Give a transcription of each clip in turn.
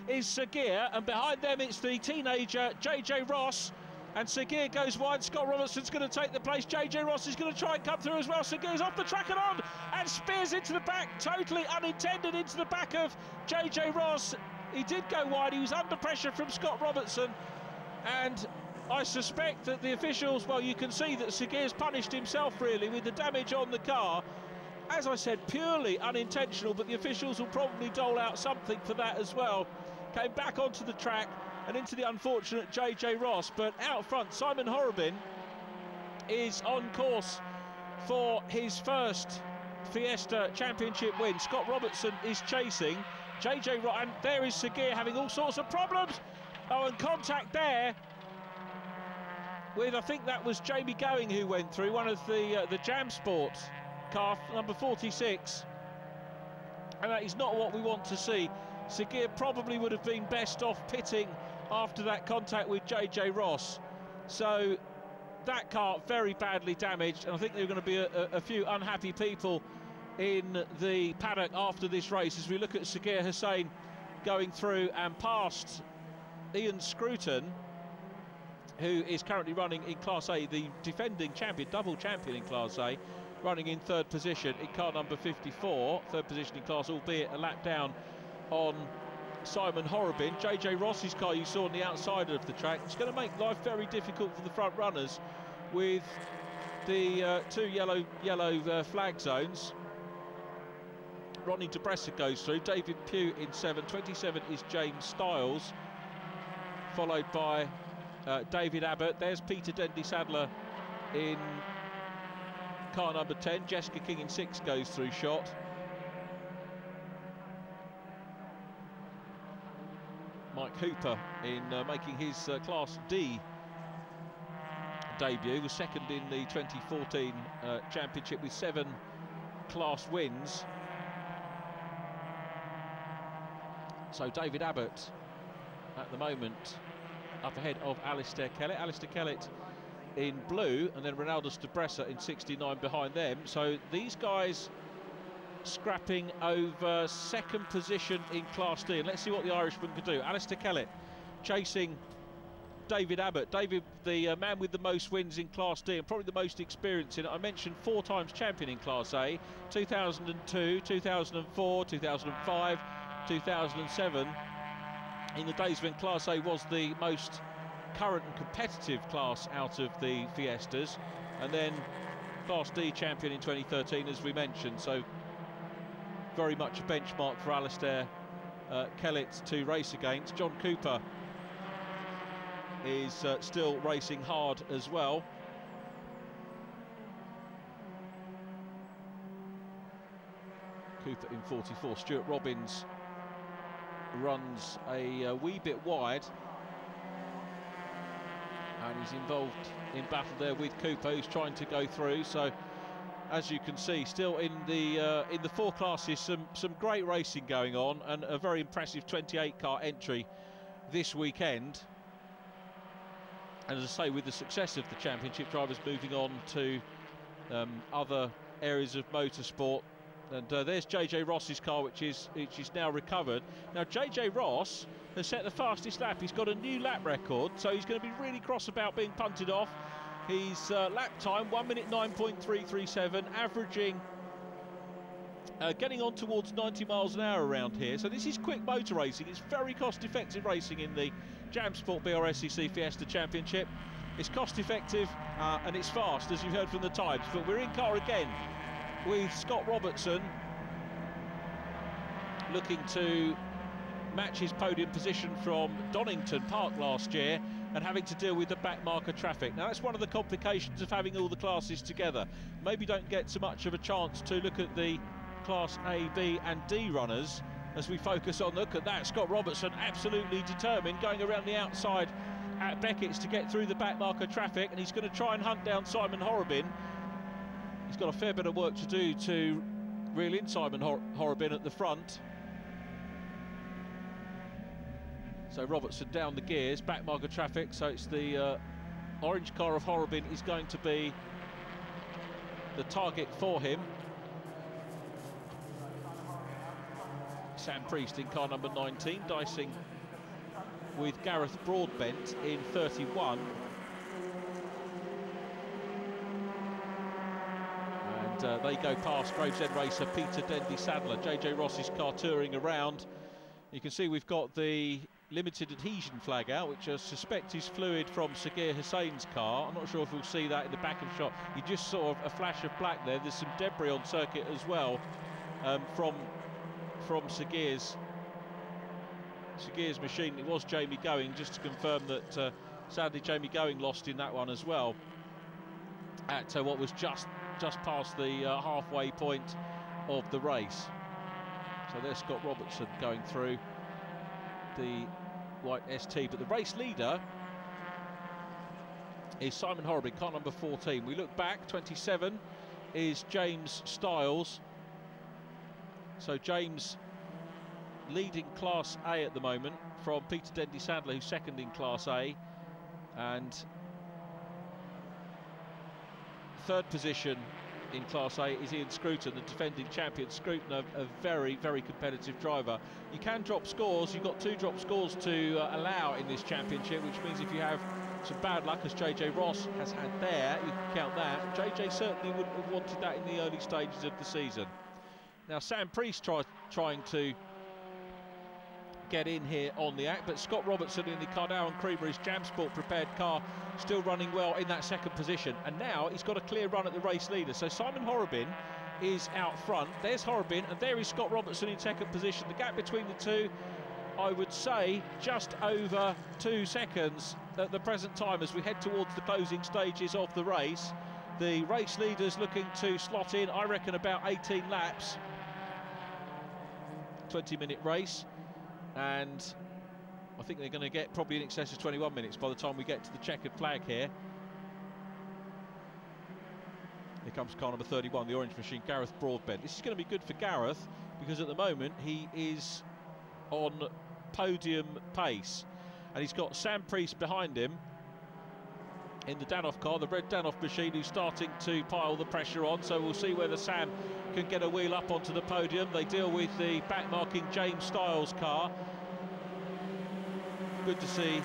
is Seguir, and behind them it's the teenager JJ Ross. And Seguir goes wide. Scott Robertson's going to take the place. JJ Ross is going to try and come through as well. Seguir's off the track and on, and spears into the back, totally unintended, into the back of JJ Ross. He did go wide. He was under pressure from Scott Robertson, and I suspect that the officials, well, you can see that Seguir's punished himself really with the damage on the car. As I said, purely unintentional, but the officials will probably dole out something for that as well. Came back onto the track and into the unfortunate JJ Ross, but out front Simon Horobin is on course for his first Fiesta Championship win. Scott Robertson is chasing JJ Ross, and there is Seguir having all sorts of problems. Oh, and contact there with, I think that was Jamie Going who went through, one of the Jam Sports car, number 46, and that is not what we want to see. Seguir probably would have been best off pitting after that contact with JJ Ross. So that car very badly damaged, and I think there are going to be a few unhappy people in the paddock after this race as we look at Seguir Hussain going through and past Ian Scruton, who is currently running in Class A, the defending champion, double champion in Class A, running in third position in car number 54, third position in class, albeit a lap down on Simon Horobin. JJ Ross's car you saw on the outside of the track. It's going to make life very difficult for the front runners with the two yellow flag zones. Ronnie De Bresser goes through, David Pugh in 7, 27 is James Stiles, followed by David Abbott. There's Peter Dendy Sadler in car number 10, Jessica King in 6 goes through shot. Mike Hooper in making his Class D debut, was second in the 2014 championship with 7 class wins. So David Abbott at the moment up ahead of Alistair Kellett. Alistair Kellett in blue, and then Ronaldus De Bresser in 69 behind them. So these guys scrapping over second position in Class D, and let's see what the Irishman can do. Alistair Kellett chasing David Abbott. David, the man with the most wins in Class D and probably the most experience in it. I mentioned 4 times champion in Class A, 2002, 2004, 2005, 2007, in the days when Class A was the most current and competitive class out of the Fiestas, and then Class D champion in 2013, as we mentioned. So very much a benchmark for Alistair Kellett to race against. John Cooper is still racing hard as well. Cooper in 44. Stuart Robbins runs a wee bit wide, and he's involved in battle there with Cooper, who's trying to go through. So as you can see, still in the 4 classes, some great racing going on, and a very impressive 28 car entry this weekend. And as I say, with the success of the championship, drivers moving on to other areas of motorsport. And there's JJ Ross's car, which is now recovered. Now JJ Ross has set the fastest lap. He's got a new lap record, so he's going to be really cross about being punted off. His lap time 1 minute 9.337, averaging getting on towards 90 miles an hour around here. So this is quick motor racing. It's very cost effective racing in the Jam Sport BRSCC Fiesta Championship. It's cost effective and it's fast, as you heard from the times. But we're in car again with Scott Robertson, looking to match his podium position from Donington Park last year and having to deal with the back marker traffic. Now that's one of the complications of having all the classes together. Maybe don't get so much of a chance to look at the Class A, B and D runners as we focus on, look at that, Scott Robertson absolutely determined, going around the outside at Beckett's to get through the back marker traffic, and he's going to try and hunt down Simon Horobin. He's got a fair bit of work to do to reel in Simon Horobin at the front. So Robertson down the gears, back marker traffic, so it's the orange car of Horobin is going to be the target for him. Sam Priest in car number 19, dicing with Gareth Broadbent in 31. And they go past Gravesend racer Peter Dendy Sadler. JJ Ross's car touring around. You can see we've got the limited adhesion flag out, which I suspect is fluid from Sagir Hussein's car. I'm not sure if we'll see that in the back of shot. You just saw a flash of black there. There's some debris on circuit as well from Sagir's machine. It was Jamie Going, just to confirm that sadly Jamie Going lost in that one as well at what was just past the halfway point of the race. So there's Scott Robertson going through the white ST, but the race leader is Simon Horrobin, car number 14. We look back, 27 is James Stiles. So James leading Class A at the moment from Peter Dendy Sadler, who's second in Class A, and third position in Class A is Ian Scruton, the defending champion. Scruton, a very, very competitive driver. You can drop scores. You've got 2 drop scores to allow in this championship, which means if you have some bad luck, as JJ Ross has had there, you can count that. JJ certainly wouldn't have wanted that in the early stages of the season. Now Sam Priest trying to get in here on the act, but Scott Robertson in the Cardau and Creamery's Jam Sport prepared car still running well in that second position, and now he's got a clear run at the race leader. So Simon Horrobin is out front. There's Horrobin, and there is Scott Robertson in second position. The gap between the two, I would say, just over 2 seconds at the present time as we head towards the closing stages of the race. The race leaders looking to slot in, I reckon, about 18 laps. 20-minute race, and I think they're going to get probably in excess of 21 minutes by the time we get to the checkered flag here. Here comes car number 31, the orange machine, Gareth Broadbent. This is going to be good for Gareth because at the moment he is on podium pace, and he's got Sam Priest behind him in the Danoff car, the red Danoff machine, who's starting to pile the pressure on. So we'll see whether Sam can get a wheel up onto the podium. They deal with the back-marking James Stiles car. Good to see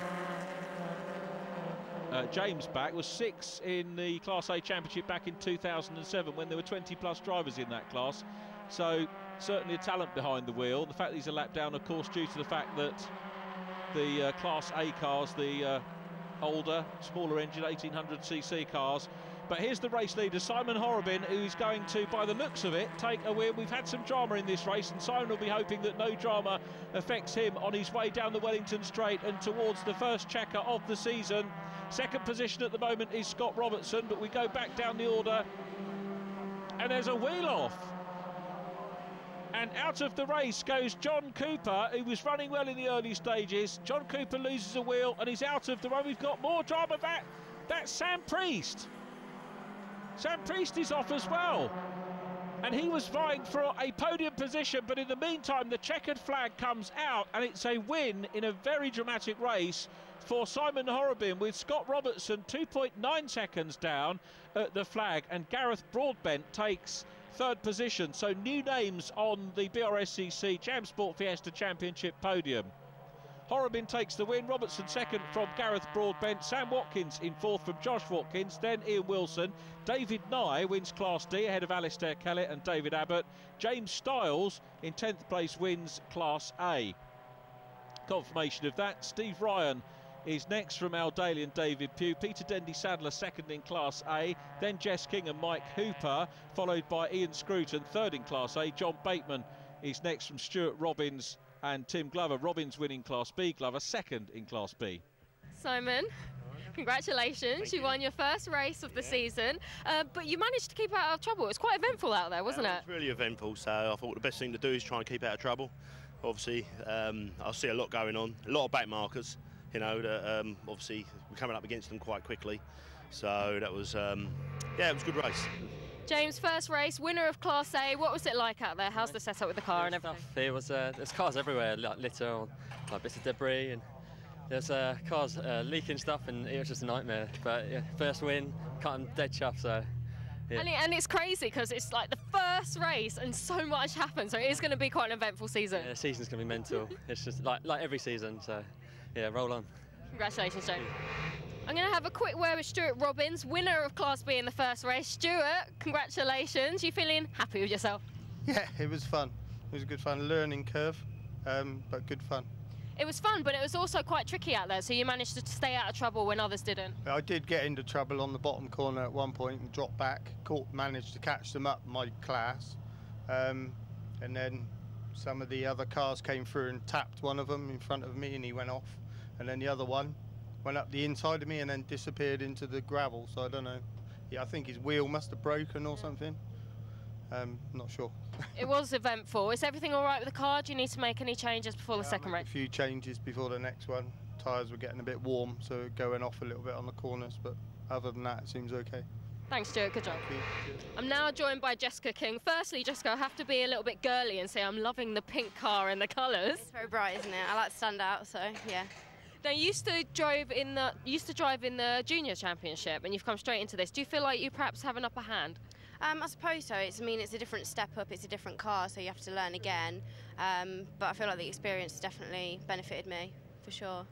James back. Was 6 in the Class A Championship back in 2007 when there were 20+ drivers in that class. So certainly a talent behind the wheel. The fact that he's a lap down, of course, due to the fact that the Class A cars, the older, smaller engine 1800cc cars. But here's the race leader, Simon Horrobin, who's going to, by the looks of it, take a win. We've had some drama in this race, and Simon will be hoping that no drama affects him on his way down the Wellington Straight and towards the first checker of the season. Second position at the moment is Scott Robertson, but we go back down the order, and there's a wheel off. And out of the race goes John Cooper, who was running well in the early stages. John Cooper loses a wheel and he's out of the run. We've got more drama back. That's Sam Priest. Sam Priest is off as well. And he was vying for a podium position, but in the meantime, the checkered flag comes out, and it's a win in a very dramatic race for Simon Horrobin, with Scott Robertson 2.9 seconds down at the flag, and Gareth Broadbent takes third position. So new names on the BRSCC Jam Sport Fiesta Championship podium. Horrobin takes the win, Robertson second from Gareth Broadbent, Sam Watkins in fourth from Josh Watkins, then Ian Wilson. David Nye wins Class D ahead of Alistair Kellett and David Abbott. James Stiles in 10th place wins Class A. Confirmation of that, Steve Ryan is next from Al Daly and David Pugh. Peter Dendy Sadler second in Class A, then Jess King and Mike Hooper, followed by Ian Scruton third in Class A. John Bateman is next from Stuart Robbins and Tim Glover. Robbins winning Class B, Glover second in Class B. Simon, congratulations, you won your first race of the season, but you managed to keep out of trouble. It was quite eventful out there, wasn't it? It was really eventful, so I thought the best thing to do is try and keep out of trouble. Obviously, I see a lot going on, a lot of back markers. You know, obviously we're coming up against them quite quickly, so that was, yeah, it was a good race. James, first race, winner of Class A. What was it like out there? How's the setup with the car and everything? It was, there's cars everywhere, like litter, like bits of debris, and there's cars leaking stuff, and it was just a nightmare. But yeah, first win, I'm dead chuffed, so. Yeah. And it's crazy because it's like the first race and so much happened, so it is going to be quite an eventful season. Yeah, the season's going to be mental. It's just like every season, so yeah, roll on. Congratulations, Joe. I'm going to have a quick word with Stuart Robbins, winner of Class B in the first race. Stuart, congratulations. You feeling happy with yourself? Yeah, it was fun. It was a good fun. Learning curve, but good fun. It was fun, but it was also quite tricky out there, so you managed to stay out of trouble when others didn't. I did get into trouble on the bottom corner at one point and dropped back. Managed to catch them up, my class. And then some of the other cars came through and tapped one of them in front of me and he went off. And then the other one went up the inside of me and then disappeared into the gravel. So I don't know. Yeah, I think his wheel must have broken or something. Not sure. It was eventful. Is everything all right with the car? Do you need to make any changes before the second race? A few changes before the next one. Tyres were getting a bit warm, so going off a little bit on the corners, but other than that, it seems okay. Thanks, Stuart. Good job. I'm now joined by Jessica King. Firstly, Jessica, I have to be a little bit girly and say I'm loving the pink car and the colours. It's very bright, isn't it? I like to stand out, so yeah. Now, you used to drive in the junior championship, and you've come straight into this. Do you feel like you perhaps have an upper hand? I suppose so. It's a different step up. It's a different car, so you have to learn again. But I feel like the experience has definitely benefited me, for sure.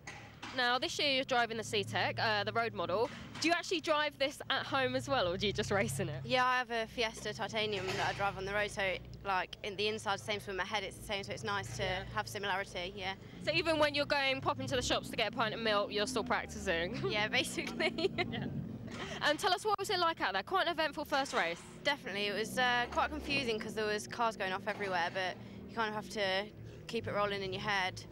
Now, this year you're driving the C-Tech, the road model. Do you actually drive this at home as well, or do you just race in it? Yeah, I have a Fiesta Titanium that I drive on the road, so like in the inside, the same, so in my head it's the same, so it's nice to have similarity, yeah. So even when you're popping to the shops to get a pint of milk, you're still practising? Yeah, basically. Yeah. And tell us, what was it like out there? Quite an eventful first race. Definitely, it was quite confusing because there was cars going off everywhere, but you kind of have to keep it rolling in your head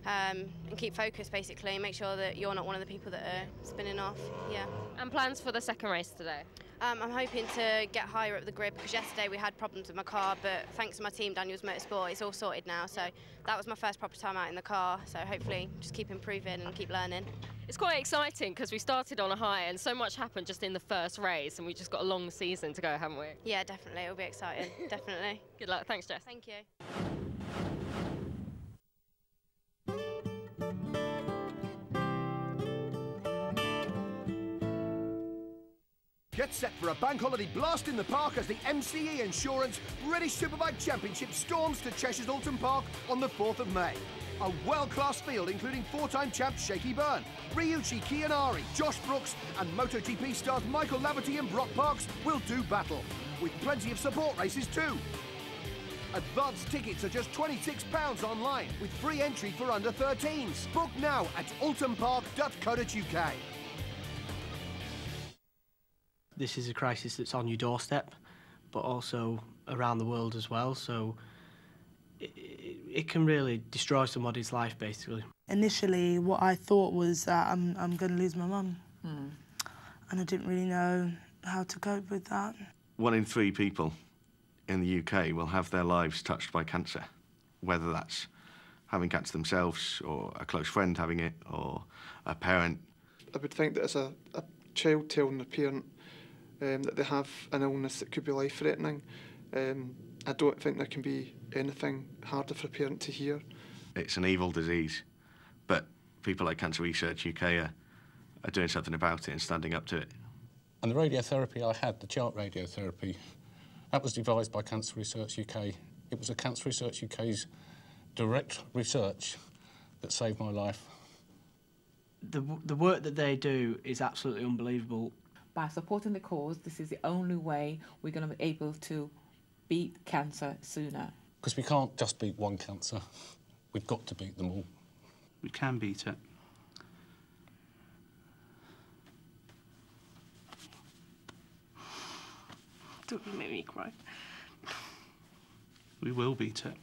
and keep focused, basically, and make sure that you're not one of the people that are spinning off, yeah. And plans for the second race today? I'm hoping to get higher up the grid because yesterday we had problems with my car, but thanks to my team, Daniel's Motorsport, it's all sorted now. So that was my first proper time out in the car. So hopefully just keep improving and keep learning. It's quite exciting because we started on a high and so much happened just in the first race and we just got a long season to go, haven't we? Yeah, definitely. It'll be exciting. Definitely. Good luck. Thanks, Jess. Thank you. Get set for a bank holiday blast in the park as the MCE Insurance British Superbike Championship storms to Cheshire's Alton Park on the 4th of May. A world-class field including four-time champ Shaky Byrne, Ryuichi Kiyanari, Josh Brooks and MotoGP stars Michael Laverty and Brock Parks will do battle, with plenty of support races too. Advanced tickets are just £26 online, with free entry for under 13s. Book now at altonpark.co.uk. This is a crisis that's on your doorstep, but also around the world as well, so it can really destroy somebody's life, basically. Initially, what I thought was that I'm going to lose my mum, and I didn't really know how to cope with that. 1 in 3 people in the UK will have their lives touched by cancer, whether that's having cancer themselves, or a close friend having it, or a parent. I would think that as a child telling a parent that they have an illness that could be life-threatening, I don't think there can be anything harder for a parent to hear. It's an evil disease, but people like Cancer Research UK are doing something about it and standing up to it. And the radiotherapy I had, the chart radiotherapy, that was devised by Cancer Research UK. It was a Cancer Research UK's direct research that saved my life. The work that they do is absolutely unbelievable. By supporting the cause, this is the only way we're going to be able to beat cancer sooner. Because we can't just beat one cancer. We've got to beat them all. We can beat it. Don't make me cry. We will beat it.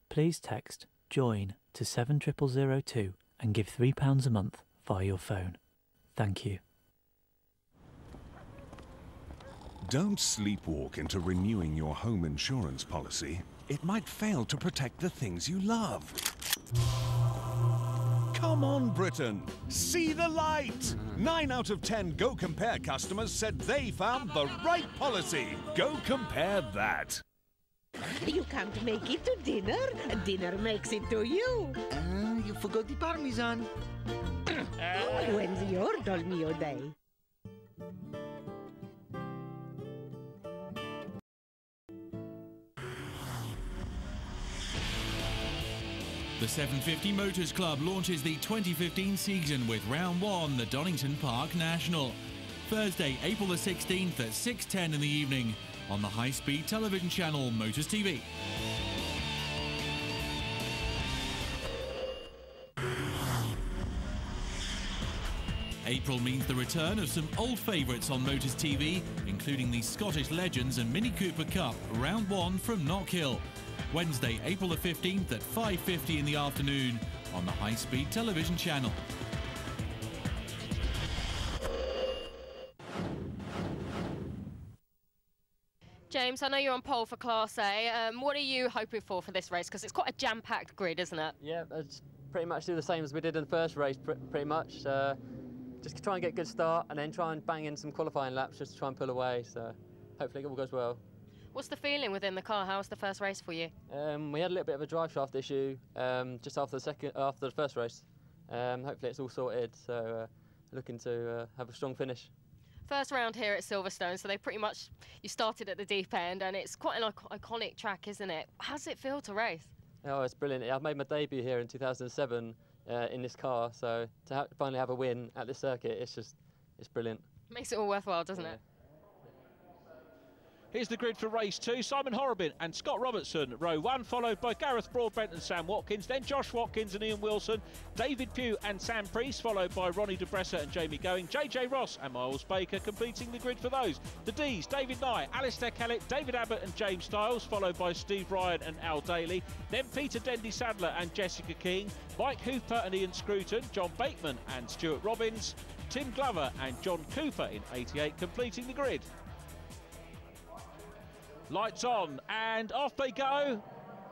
Please text JOIN to 70002 and give £3 a month via your phone. Thank you. Don't sleepwalk into renewing your home insurance policy. It might fail to protect the things you love. Come on, Britain! See the light! 9 out of 10 Go Compare customers said they found the right policy. Go Compare that. You can't make it to dinner. Dinner makes it to you. You forgot the Parmesan. When's your Dol Mio day? The 750 Motors Club launches the 2015 season with round 1, the Donington Park National. Thursday, April the 16th at 6:10 in the evening on the high-speed television channel Motors TV. April means the return of some old favourites on Motors TV, including the Scottish Legends and Mini Cooper Cup, round 1 from Knockhill. Wednesday, April the 15th at 5:50 in the afternoon on the high-speed television channel. James, I know you're on pole for Class A. What are you hoping for this race? Because it's quite a jam-packed grid, isn't it? Yeah, it's pretty much do the same as we did in the first race, pretty much. Just try and get a good start and then try and bang in some qualifying laps just to try and pull away. So hopefully it all goes well. What's the feeling within the car? How was the first race for you? We had a little bit of a drive shaft issue just after the first race. Hopefully it's all sorted, so looking to have a strong finish. First round here at Silverstone, so you started at the deep end, and it's quite an iconic track, isn't it? How does it feel to race? Oh, it's brilliant. I made my debut here in 2007 in this car, so to finally have a win at this circuit, it's brilliant. Makes it all worthwhile, doesn't it? Here's the grid for race 2. Simon Horrobin and Scott Robertson, row 1, followed by Gareth Broadbent and Sam Watkins, then Josh Watkins and Ian Wilson, David Pugh and Sam Priest, followed by Ronnie De Bresser and Jamie Going, JJ Ross and Miles Baker completing the grid for those. The Ds, David Nye, Alistair Kellett, David Abbott and James Stiles, followed by Steve Ryan and Al Daly, then Peter Dendy-Sadler and Jessica King, Mike Hooper and Ian Scruton, John Bateman and Stuart Robbins, Tim Glover and John Cooper in 88 completing the grid. Lights on and off they go,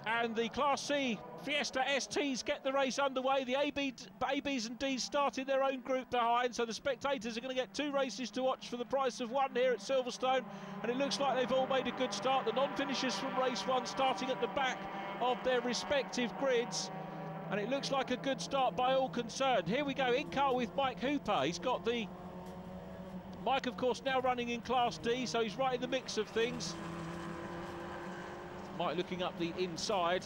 and the Class C Fiesta STs get the race underway. The ABs and Ds starting their own group behind, so the spectators are going to get 2 races to watch for the price of 1 here at Silverstone, and it looks like they've all made a good start. The non-finishers from race 1 starting at the back of their respective grids, and it looks like a good start by all concerned. Here we go, in car with Mike Hooper. He's got the Mike, of course, now running in Class D, so he's right in the mix of things. Mike looking up the inside.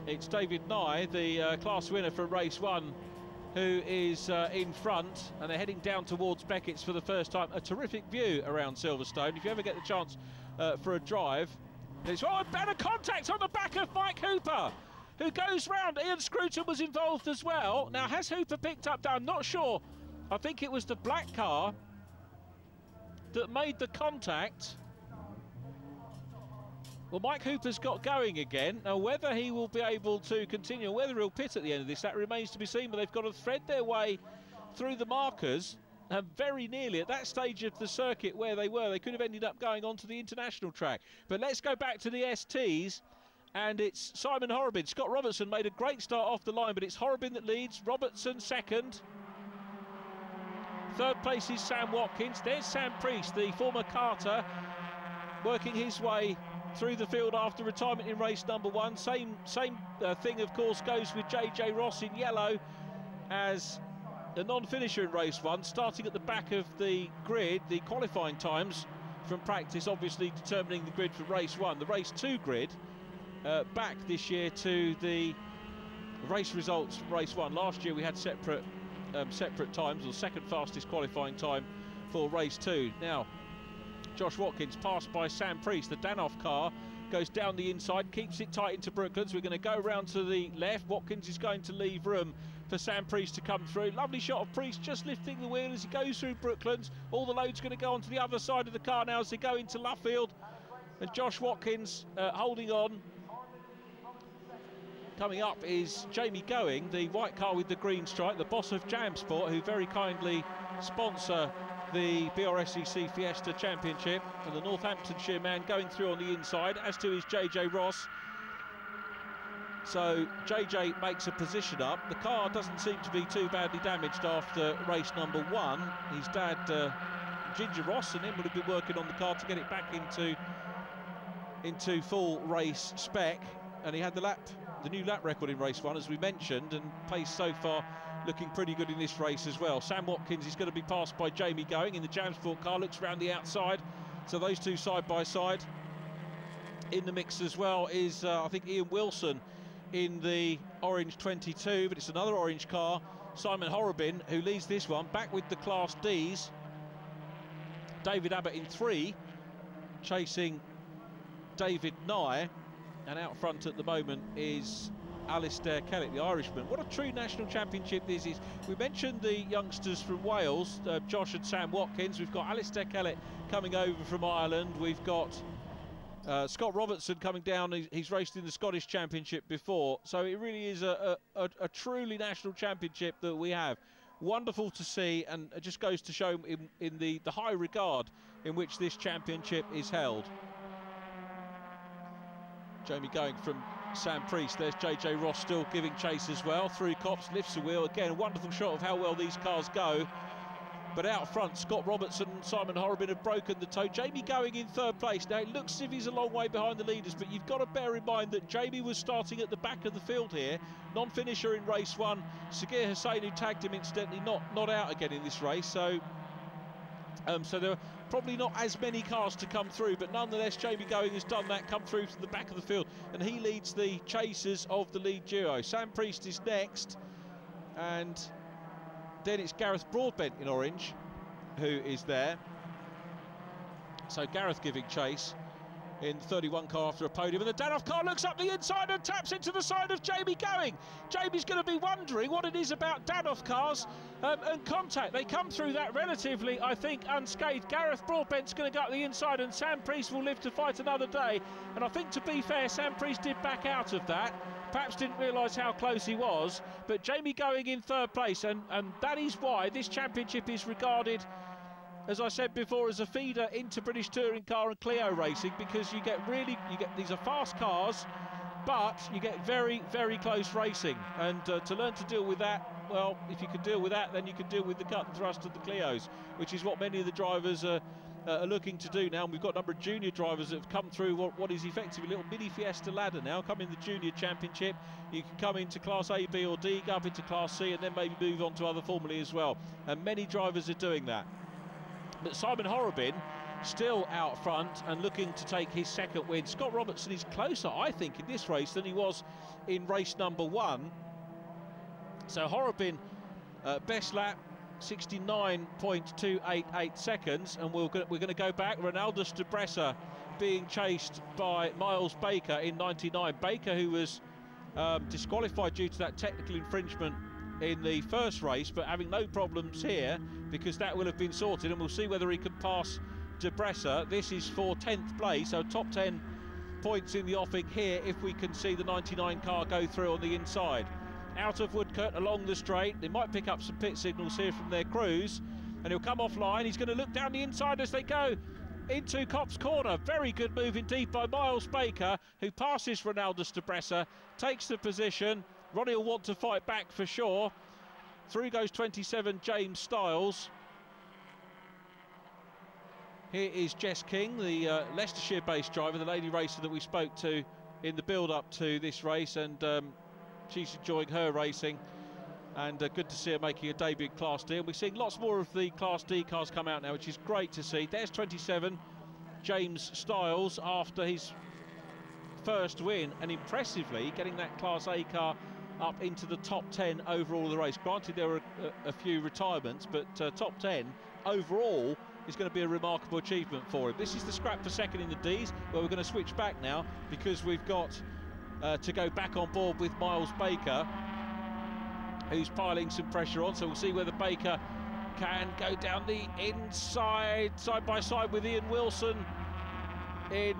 It's David Nye, the class winner for race 1, who is in front, and they're heading down towards Beckett's for the first time. A terrific view around Silverstone. If you ever get the chance for a drive, it's and a contact on the back of Mike Hooper, who goes round. Ian Scruton was involved as well. Now, has Hooper picked up? I'm not sure. I think it was the black car that made the contact. Well, Mike Hooper's got going again. Now, whether he will be able to continue, whether he'll pit at the end of this, that remains to be seen. But they've got to thread their way through the markers, and very nearly at that stage of the circuit where they were, they could have ended up going onto the international track. But let's go back to the STs, and it's Simon Horrobin. Scott Robertson made a great start off the line, but it's Horrobin that leads, Robertson second. Third place is Sam Watkins. There's Sam Priest, the former karter, working his way through the field after retirement in race number 1. Same thing, of course, goes with JJ Ross in yellow as a non-finisher in race 1, starting at the back of the grid. The qualifying times from practice obviously determining the grid for race 1. The race 2 grid back this year to the race results from race 1. Last year we had separate times, or second fastest qualifying time for race 2. Now, Josh Watkins passed by Sam Priest. The Danoff car goes down the inside, keeps it tight into Brooklands. We're going to go round to the left. Watkins is going to leave room for Sam Priest to come through. Lovely shot of Priest just lifting the wheel as he goes through Brooklands. All the load's going to go onto the other side of the car now as they go into Luffield. And Josh Watkins holding on. Coming up is Jamie Going, the white car with the green stripe, the boss of Jam Sport, who very kindly sponsor the BRSCC Fiesta Championship, and the Northamptonshire man going through on the inside, as to is JJ Ross. So JJ makes a position up. The car doesn't seem to be too badly damaged after race number 1. His dad, Ginger Ross, and him would have been working on the car to get it back into full race spec, and he had the new lap record in race 1, as we mentioned, and pace so far looking pretty good in this race as well. Sam Watkins is going to be passed by Jamie Going in the Jamsport car, looks around the outside, so those two side by side. in the mix as well is, I think, Ian Wilson in the orange 22, but it's another orange car, Simon Horrobin, who leads this one, back with the Class Ds. David Abbott in 3, chasing David Nye, and out front at the moment is Alistair Kellett, the Irishman. What a true national championship this is. We mentioned the youngsters from Wales, Josh and Sam Watkins. We've got Alistair Kellett coming over from Ireland. We've got Scott Robertson coming down. He's raced in the Scottish Championship before. So it really is a truly national championship that we have. Wonderful to see, and it just goes to show in the high regard in which this championship is held. Jamie going from Sam Priest. There's JJ Ross still giving chase as well. Through Copse, lifts the wheel. Again, a wonderful shot of how well these cars go. But out front, Scott Robertson and Simon Horrobin have broken the toe. Jamie going in 3rd place. Now, it looks as if he's a long way behind the leaders, but you've got to bear in mind that Jamie was starting at the back of the field here. Non-finisher in race 1. Sagir Hussain, who tagged him, incidentally, not out again in this race. So there are probably not as many cars to come through, but nonetheless, Jamie Going has done that, come through to the back of the field, and he leads the chasers of the lead duo. Sam Priest is next, and then it's Gareth Broadbent in orange who is there. So Gareth giving chase in the 31 car after a podium, and the Danoff car looks up the inside and taps into the side of Jamie Going. Jamie's going to be wondering what it is about Danoff cars and contact. They come through that relatively, I think, unscathed. Gareth Broadbent's going to go up the inside, and Sam Priest will live to fight another day. And I think, to be fair, Sam Priest did back out of that. Perhaps didn't realise how close he was, but Jamie Going in 3rd place, and that is why this championship is regarded, as I said before, as a feeder into British Touring Car and Clio racing, because you get these are fast cars, but you get very, very close racing, and to learn to deal with that, well, if you can deal with that, then you can deal with the cut and thrust of the Clios, which is what many of the drivers are looking to do now. And we've got a number of junior drivers that have come through what is effectively a little mini Fiesta ladder now. Come in the junior championship, you can come into Class A, B or D, go up into Class C, and then maybe move on to other formulae as well, and many drivers are doing that. But Simon Horrobin still out front and looking to take his 2nd win. Scott Robertson is closer, I think, in this race than he was in race number 1. So Horrobin, best lap, 69.288 seconds, and we're going to go back. Ronaldus de Bresser being chased by Miles Baker in 99. Baker, who was disqualified due to that technical infringement in the first race, but having no problems here because that will have been sorted, and we'll see whether he can pass de Bresser. This is for 10th place, so top 10 points in the offing here if we can see the 99 car go through on the inside. Out of Woodcote along the straight, they might pick up some pit signals here from their crews, and he'll come offline. He's going to look down the inside as they go into Copse Corner. Very good move indeed by Miles Baker, who passes Ronaldus de Bresser, takes the position. Ronnie will want to fight back for sure. Through goes 27 James Stiles. Here is Jess King, the Leicestershire-based driver, the lady racer that we spoke to in the build-up to this race, and she's enjoying her racing, and good to see her making a debut in Class D. And we're seeing lots more of the Class D cars come out now, which is great to see. There's 27 James Stiles after his first win, and impressively getting that Class A car up into the top 10 overall of the race. Granted, there were a few retirements, but top 10 overall is going to be a remarkable achievement for him. This is the scrap for 2nd in the Ds, where we're going to switch back now because we've got to go back on board with Miles Baker, who's piling some pressure on. So we'll see whether Baker can go down the inside, side by side with Ian Wilson in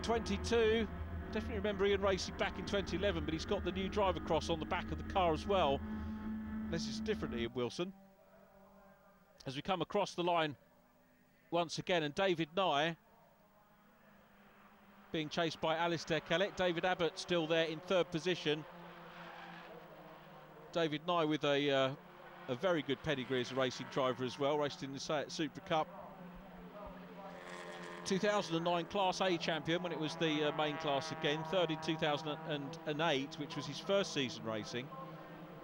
22. Definitely remember Ian racing back in 2011, but he's got the new driver cross on the back of the car as well. This is different, Ian Wilson. As we come across the line once again, and David Nye being chased by Alistair Kellett. David Abbott still there in 3rd position. David Nye with a very good pedigree as a racing driver as well, raced in the Seat Super Cup. 2009 Class A champion when it was the main class again, 3rd in 2008, which was his first season racing,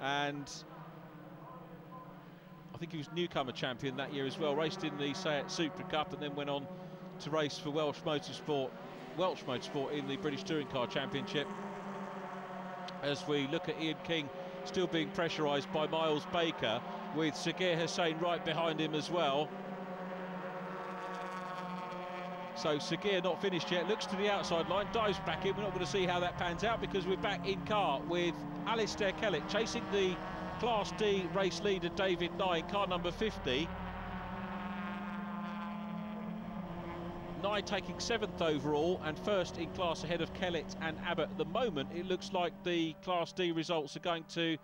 and I think he was newcomer champion that year as well, raced in the Seat Super Cup and then went on to race for Welsh Motorsport Welsh Motorsport in the British Touring Car Championship. As we look at Ian King still being pressurised by Miles Baker, with Sagir Hussain right behind him as well. So Sagir not finished yet, looks to the outside line, dives back in. We're not going to see how that pans out because we're back in car with Alistair Kellett chasing the Class D race leader David Nye, car number 50. Nye taking 7th overall and first in class ahead of Kellett and Abbott. At the moment, it looks like the Class D results are going to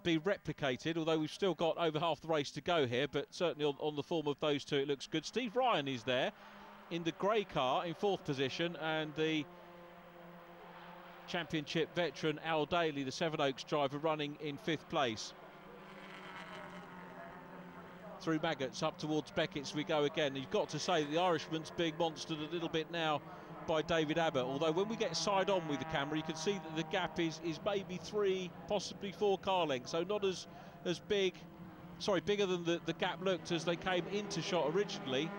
be replicated, although we've still got over half the race to go here, but certainly on the form of those two, it looks good. Steve Ryan is there in the grey car in 4th position, and the championship veteran Al Daly, the Sevenoaks driver, running in 5th place. Through Maggots up towards Beckett's we go again. You've got to say that the Irishman's being monstered a little bit now by David Abbott, although when we get side on with the camera you can see that the gap is maybe 3, possibly 4 car lengths, so not as big, sorry, bigger than the gap looked as they came into shot originally.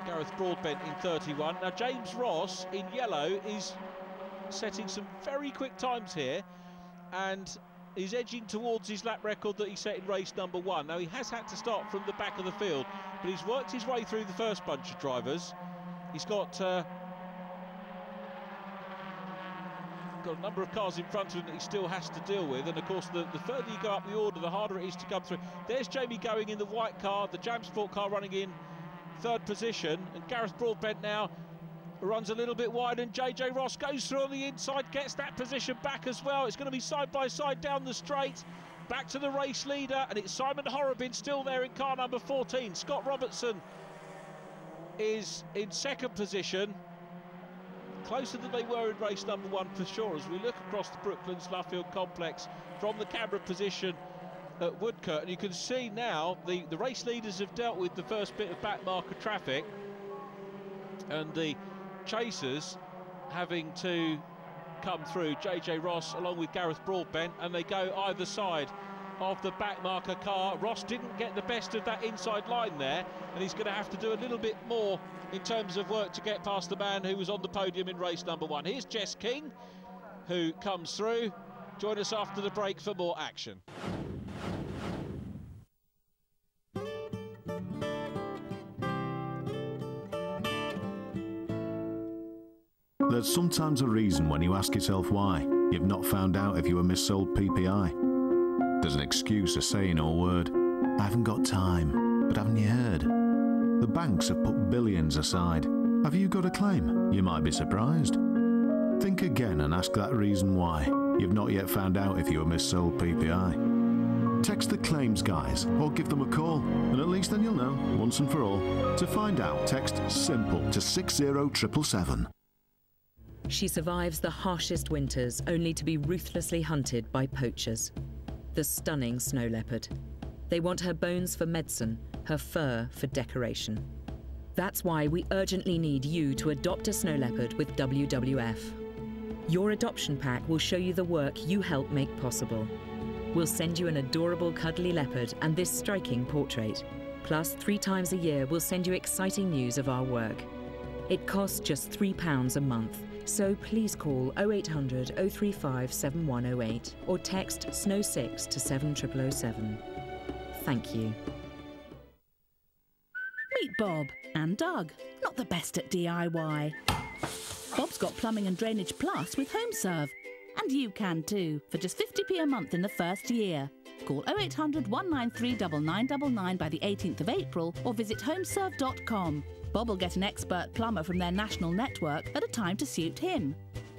Gareth Broadbent in 31. Now James Ross in yellow is setting some very quick times here, and he's edging towards his lap record that he set in race number 1. Now he has had to start from the back of the field, but he's worked his way through the first bunch of drivers. He's got a number of cars in front of him that he still has to deal with, and of course the further you go up the order, the harder it is to come through. There's Jamie going in the white car, the Jam Sport car running in 3rd position, and Gareth Broadbent now runs a little bit wide, and JJ Ross goes through on the inside, gets that position back as well. It's going to be side by side down the straight, back to the race leader, and it's Simon Horrobin still there in car number 14. Scott Robertson is in 2nd position, closer than they were in race number 1 for sure, as we look across the Brooklands Luffield complex from the camera position at Woodcote, and you can see now the race leaders have dealt with the first bit of back marker traffic, and the chasers having to come through. JJ Ross along with Gareth Broadbent, and they go either side of the back marker car. Ross didn't get the best of that inside line there, and he's going to have to do a little bit more in terms of work to get past the man who was on the podium in race number 1. Here's Jess King, who comes through. Join us after the break for more action. There's sometimes a reason when you ask yourself why you've not found out if you were missold PPI. There's an excuse, a saying or word. I haven't got time, but haven't you heard? The banks have put billions aside. Have you got a claim? You might be surprised. Think again and ask that reason why you've not yet found out if you were missold PPI. Text the claims guys or give them a call, and at least then you'll know, once and for all. To find out, text SIMPLE to 60777. She survives the harshest winters, only to be ruthlessly hunted by poachers. The stunning snow leopard. They want her bones for medicine, her fur for decoration. That's why we urgently need you to adopt a snow leopard with WWF. Your adoption pack will show you the work you help make possible. We'll send you an adorable cuddly leopard and this striking portrait. Plus, 3 times a year, we'll send you exciting news of our work. It costs just £3 a month. So please call 0800 035 7108 or text SNOW6 to 70007. Thank you. Meet Bob and Doug, not the best at DIY. Bob's got Plumbing and Drainage Plus with HomeServe. And you can too, for just 50p a month in the first year. Call 0800 193 9999 by the 18th of April or visit homeserve.com. Bob will get an expert plumber from their national network at a time to suit him.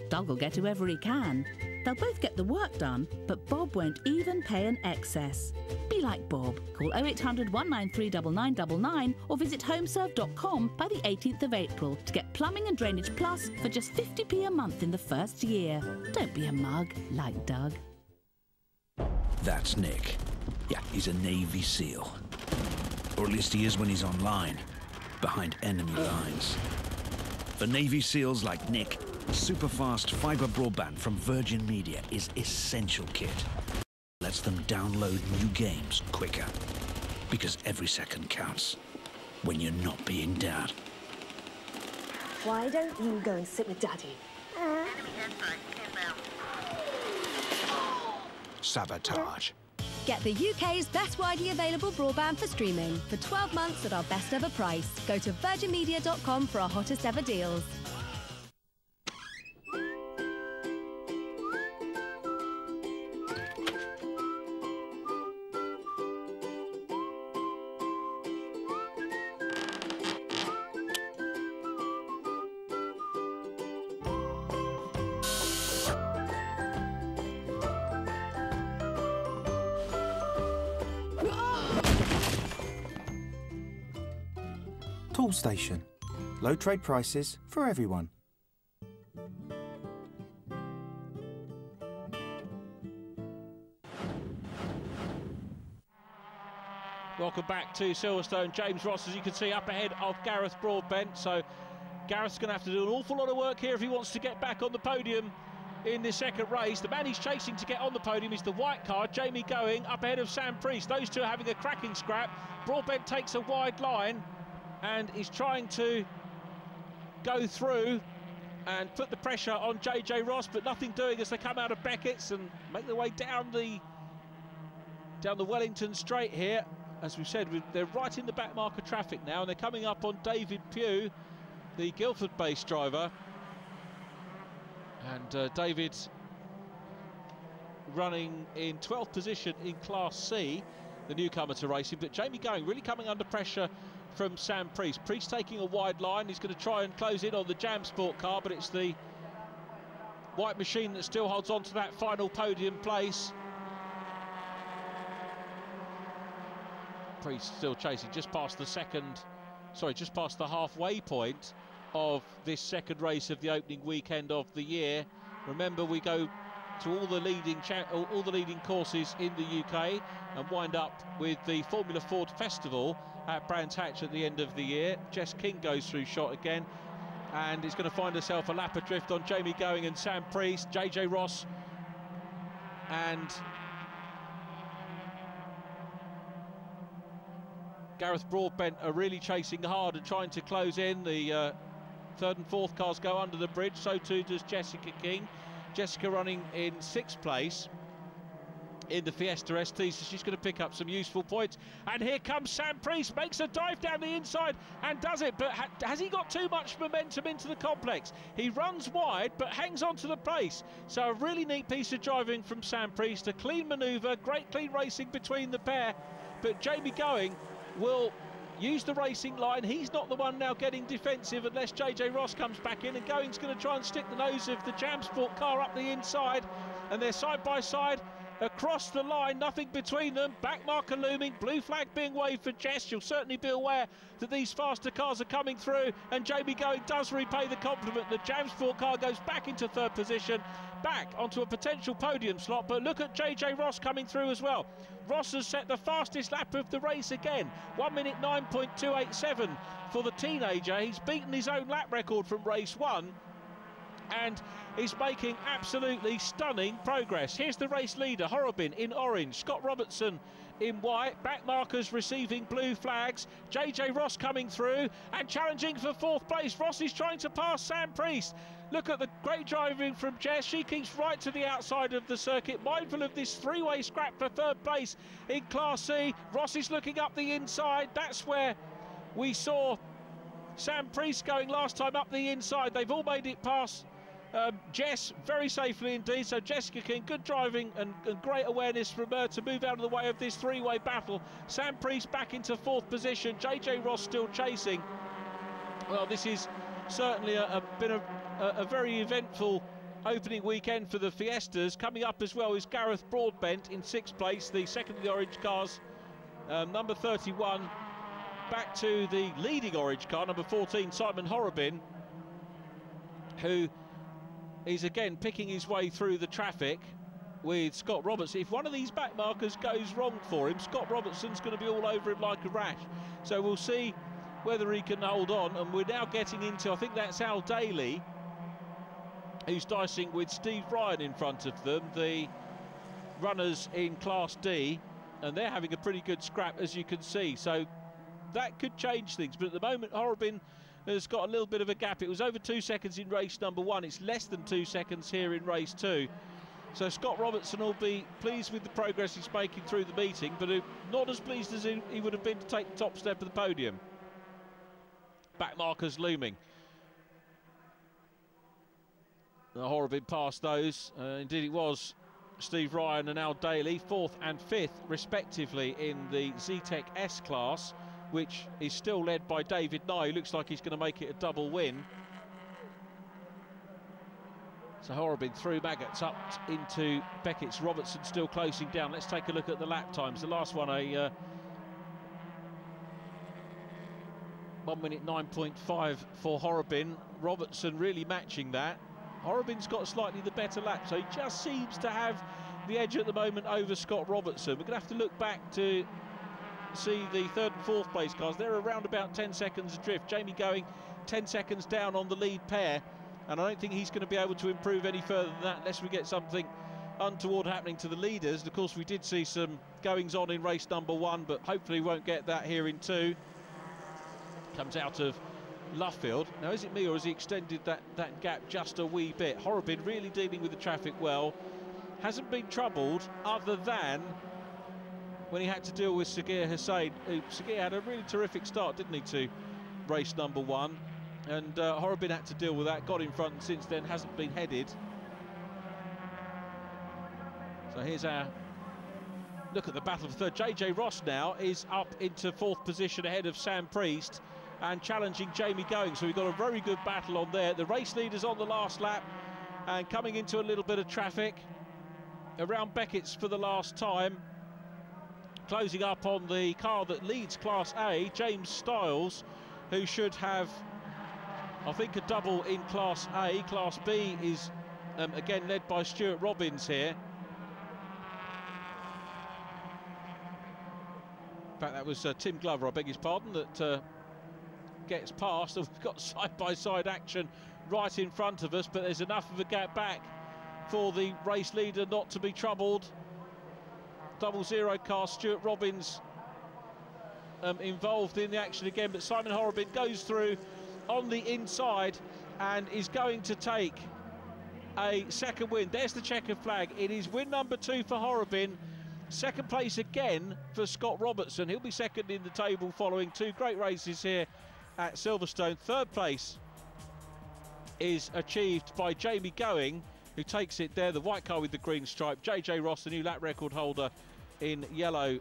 Doug will get whoever he can. They'll both get the work done, but Bob won't even pay an excess. Be like Bob. Call 0800 193 9999 or visit homeserve.com by the 18th of April to get Plumbing and Drainage Plus for just 50p a month in the first year. Don't be a mug like Doug. That's Nick. Yeah, he's a Navy SEAL. Or at least he is when he's online, behind enemy lines. For Navy SEALs like Nick, super-fast fibre broadband from Virgin Media is essential kit. Lets them download new games quicker. Because every second counts when you're not being dad. Why don't you go and sit with Daddy? Sabotage. Get the UK's best widely available broadband for streaming for 12 months at our best ever price. Go to virginmedia.com for our hottest ever deals. Tool Station. Low trade prices for everyone. Welcome back to Silverstone. James Ross, as you can see, up ahead of Gareth Broadbent. So Gareth's going to have to do an awful lot of work here if he wants to get back on the podium in this second race. The man he's chasing to get on the podium is the white car, Jamie Going, up ahead of Sam Priest. Those two are having a cracking scrap. Broadbent takes a wide line and is trying to go through and put the pressure on JJ Ross, but nothing doing as they come out of Beckett's and make their way down the Wellington straight here. As we've said, they're right in the back marker traffic now, and they're coming up on David Pugh, the Guildford-based driver. And David running in 12th position in Class C, the newcomer to racing, but Jamie Going really coming under pressure from Sam Priest. Priest taking a wide line. He's going to try and close in on the Jam Sport car, but it's the white machine that still holds on to that final podium place. Priest still chasing just past the halfway point of this second race of the opening weekend of the year. Remember, we go to all the leading courses in the UK and wind up with the Formula Ford Festival at Brands Hatch at the end of the year. Jess King goes through shot again and is going to find herself a lap adrift on Jamie Going and Sam Priest. JJ Ross and Gareth Broadbent are really chasing hard and trying to close in. The third and fourth cars go under the bridge, so too does Jessica King. Jessica running in 6th place in the Fiesta ST, so she's going to pick up some useful points. And here comes Sam Priest, makes a dive down the inside and does it, but has he got too much momentum into the complex? He runs wide but hangs on to the place. So a really neat piece of driving from Sam Priest, a clean manoeuvre, great clean racing between the pair, but Jamie Going will use the racing line. He's not the one now getting defensive unless JJ Ross comes back in, and Going's going to try and stick the nose of the Jam Sport car up the inside, and they're side by side across the line, nothing between them. Back marker looming, blue flag being waved for Jess. You'll certainly be aware that these faster cars are coming through, and Jamie Going does repay the compliment. The Jam Sport car goes back into 3rd position, back onto a potential podium slot, but look at JJ Ross coming through as well. Ross has set the fastest lap of the race again, 1 minute 9.287 for the teenager. He's beaten his own lap record from race 1 and is making absolutely stunning progress. Here's the race leader, Horrobin in orange, Scott Robertson in white, back markers receiving blue flags. JJ Ross coming through and challenging for 4th place. Ross is trying to pass Sam Priest. Look at the great driving from Jess. She keeps right to the outside of the circuit, mindful of this 3-way scrap for 3rd place in Class C. Ross is looking up the inside. That's where we saw Sam Priest going last time, up the inside. They've all made it past Jess very safely indeed. So Jessica King, good driving and great awareness from her to move out of the way of this 3-way battle. Sam Priest back into 4th position. JJ Ross still chasing. Well, this is certainly been a very eventful opening weekend for the Fiestas. Coming up as well is Gareth Broadbent in 6th place, the second of the orange cars, number 31, back to the leading orange car, number 14, Simon Horrobin, who is again picking his way through the traffic with Scott Robertson. If one of these back markers goes wrong for him, Scott Robertson's going to be all over him like a rash. So we'll see whether he can hold on. And we're now getting into, I think that's Al Daly, who's dicing with Steve Ryan in front of them, the runners in Class D, and they're having a pretty good scrap, as you can see. So that could change things, but at the moment Horrobin has got a little bit of a gap. It was over 2 seconds in race number 1. It's less than 2 seconds here in race 2. So Scott Robertson will be pleased with the progress he's making through the meeting, but not as pleased as he would have been to take the top step of the podium. Back markers looming. Horrobin passed those. Indeed it was Steve Ryan and Al Daly, 4th and 5th respectively in the ZTEC S class, which is still led by David Nye, who looks like he's going to make it a double win. So Horrobin through Maggots up into Beckett's. Robertson still closing down. Let's take a look at the lap times. The last one, a 1 minute 9.5 for Horrobin. Robertson really matching that. Horrobin's got slightly the better lap, so he just seems to have the edge at the moment over Scott Robertson. We're going to have to look back to see the 3rd and 4th place cars. They're around about 10 seconds adrift. Jamie going 10 seconds down on the lead pair, and I don't think he's going to be able to improve any further than that unless we get something untoward happening to the leaders. And of course we did see some goings on in race number 1, but hopefully we won't get that here in 2. Comes out of Luffield. Now, is it me or has he extended that gap just a wee bit? Horrobin really dealing with the traffic well. Hasn't been troubled other than when he had to deal with Sagir Hussain. Sagir had a really terrific start, didn't he, to race number 1. And Horrobin had to deal with that, got in front, and since then hasn't been headed. So here's our look at the battle for 3rd. JJ Ross now is up into 4th position ahead of Sam Priest and challenging Jamie Going. So we've got a very good battle on there. The race leaders on the last lap and coming into a little bit of traffic around Beckett's for the last time. Closing up on the car that leads Class A, James Stiles, who should have, I think, a double in Class A. Class B is again led by Stuart Robbins here. In fact, that was Tim Glover, I beg his pardon, that gets past. And we've got side-by-side action right in front of us, but there's enough of a gap back for the race leader not to be troubled. 00 car, Stuart Robbins involved in the action again, but Simon Horrobin goes through on the inside and is going to take a 2nd win. There's the checkered flag. It is win number 2 for Horrobin. 2nd place again for Scott Robertson. He'll be 2nd in the table following 2 great races here at Silverstone. 3rd place is achieved by Jamie Going, who takes it there, the white car with the green stripe. JJ Ross, the new lap record holder in yellow,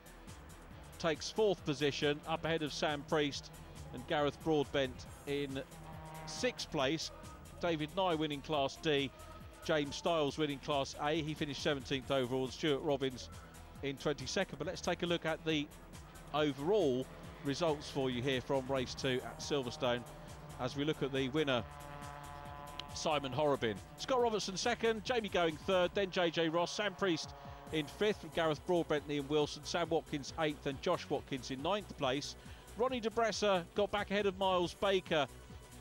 takes 4th position, up ahead of Sam Priest and Gareth Broadbent in 6th place. David Nye winning Class D, James Stiles winning Class A. He finished 17th overall, and Stuart Robbins in 22nd. But let's take a look at the overall results for you here from race 2 at Silverstone as we look at the winner, Simon Horrobin. Scott Robertson 2nd, Jamie Going 3rd, then JJ Ross, Sam Priest in 5th, with Gareth Broadbent and Ian Wilson, Sam Watkins 8th and Josh Watkins in 9th place. Ronnie de Bresser got back ahead of Miles Baker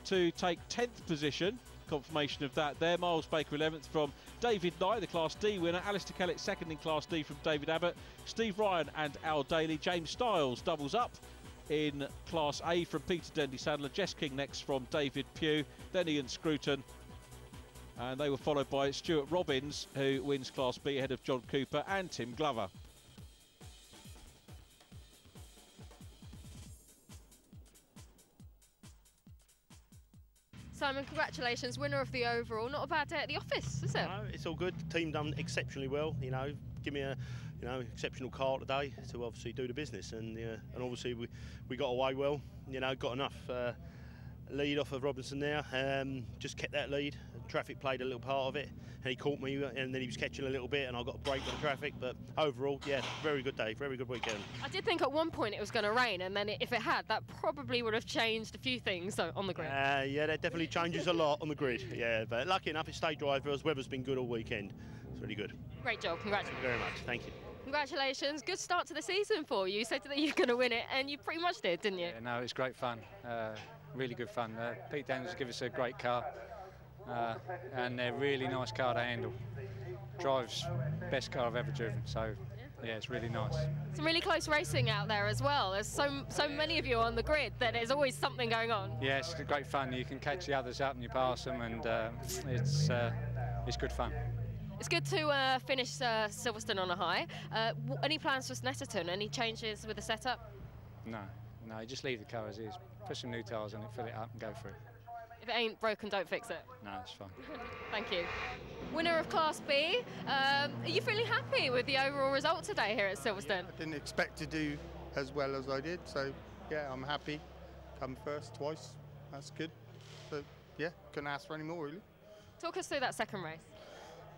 to take 10th position. Confirmation of that there. Miles Baker 11th from David Nye, the Class D winner. Alistair Kellett 2nd in Class D from David Abbott. Steve Ryan and Al Daly. James Stiles doubles up in Class A from Peter Dendy-Sadler. Jess King next from David Pugh. Then Ian Scruton. And they were followed by Stuart Robbins, who wins Class B ahead of John Cooper and Tim Glover. Simon, congratulations, winner of the overall. Not a bad day at the office, is it? No, it's all good. The team done exceptionally well. You know, give me a exceptional car today to obviously do the business, and obviously we got away well. You know, got enough lead off of Robinson there. Just kept that lead. Traffic played a little part of it, and he caught me, and then he was catching a little bit, and I got a break on traffic. But overall, yeah, very good day, very good weekend. I did think at one point it was going to rain, and then if it had, that probably would have changed a few things on the grid. Yeah, that definitely changes a lot on the grid. Yeah, but lucky enough, it stayed dry for us. Weather's been good all weekend. It's really good. Great job, congratulations. Thank you very much. Thank you. Congratulations, good start to the season for you. You said that you're going to win it, and you pretty much did, didn't you? Yeah, no, it's great fun. Really good fun. Pete Daniels give us a great car, and they're really nice car to handle. Drives best car I've ever driven, so Yeah, it's really nice. Some really close racing out there as well. There's so many of you on the grid that there's always something going on. Yeah, it's great fun. You can catch the others up and you pass them, and it's good fun. It's good to finish Silverstone on a high. Any plans for Snetterton? Any changes with the setup? No, you just leave the car as is. Put some new tyres on it, fill it up and go for it. If it ain't broken, don't fix it. No, it's fine. Thank you. Winner of Class B, are you feeling happy with the overall result today here at Silverstone? I didn't expect to do as well as I did, so yeah, I'm happy. Come first twice, that's good. So yeah, couldn't ask for any more really. Talk us through that second race.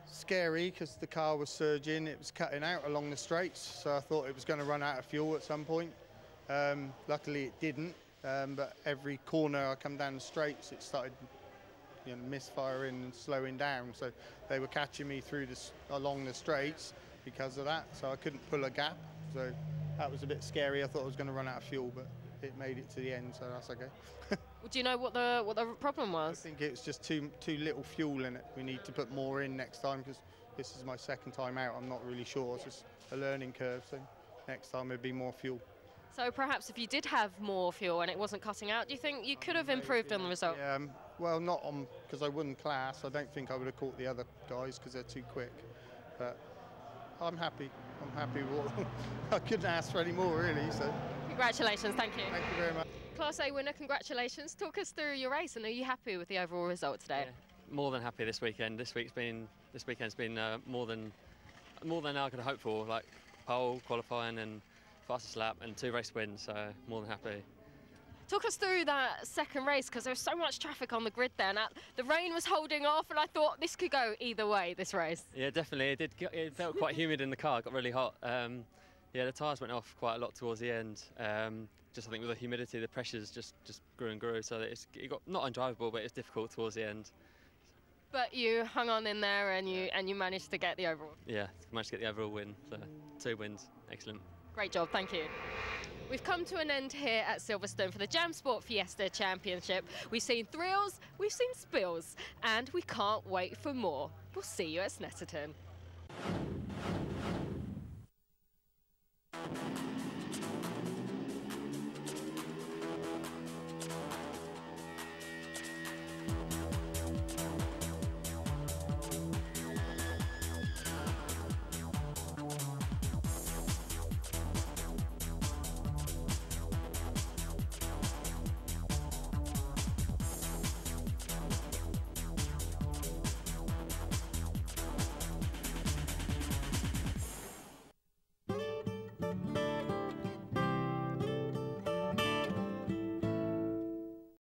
Scary because the car was surging, it was cutting out along the straights, so I thought it was going to run out of fuel at some point. Luckily it didn't, but every corner I come down the straights it started misfiring and slowing down, so they were catching me through along the straights because of that, so I couldn't pull a gap, so that was a bit scary. I thought I was going to run out of fuel, but it made it to the end, so that's okay. Well, do you know what the problem was? I think it was just too little fuel in it. We need to put more in next time because this is my second time out. I'm not really sure. It's just a learning curve, so next time there'd be more fuel. So perhaps if you did have more fuel and it wasn't cutting out, do you think you could have improved on the result? Yeah, well, not on because I won class. I don't think I would have caught the other guys because they're too quick. But I'm happy. I'm happy with I couldn't ask for any more, really. So congratulations. Thank you. Thank you very much. Class A winner, congratulations. Talk us through your race, and are you happy with the overall result today? Yeah, more than happy this weekend. This weekend's been more than I could hope for. Like pole, qualifying, and fastest lap, and 2 race wins. So more than happy. Talk us through that second race because there was so much traffic on the grid there. Now, the rain was holding off, and I thought this could go either way. This race. Yeah, definitely. It felt quite humid in the car. It got really hot. Yeah, the tyres went off quite a lot towards the end. Just I think with the humidity, the pressures just grew and grew, so that it got not undrivable, but it's difficult towards the end. But you hung on in there, and you managed to get the overall. Yeah, managed to get the overall win. So 2 wins, excellent. Great job, thank you. We've come to an end here at Silverstone for the Jam Sport Fiesta Championship. We've seen thrills, we've seen spills, and we can't wait for more. We'll see you at Snetterton.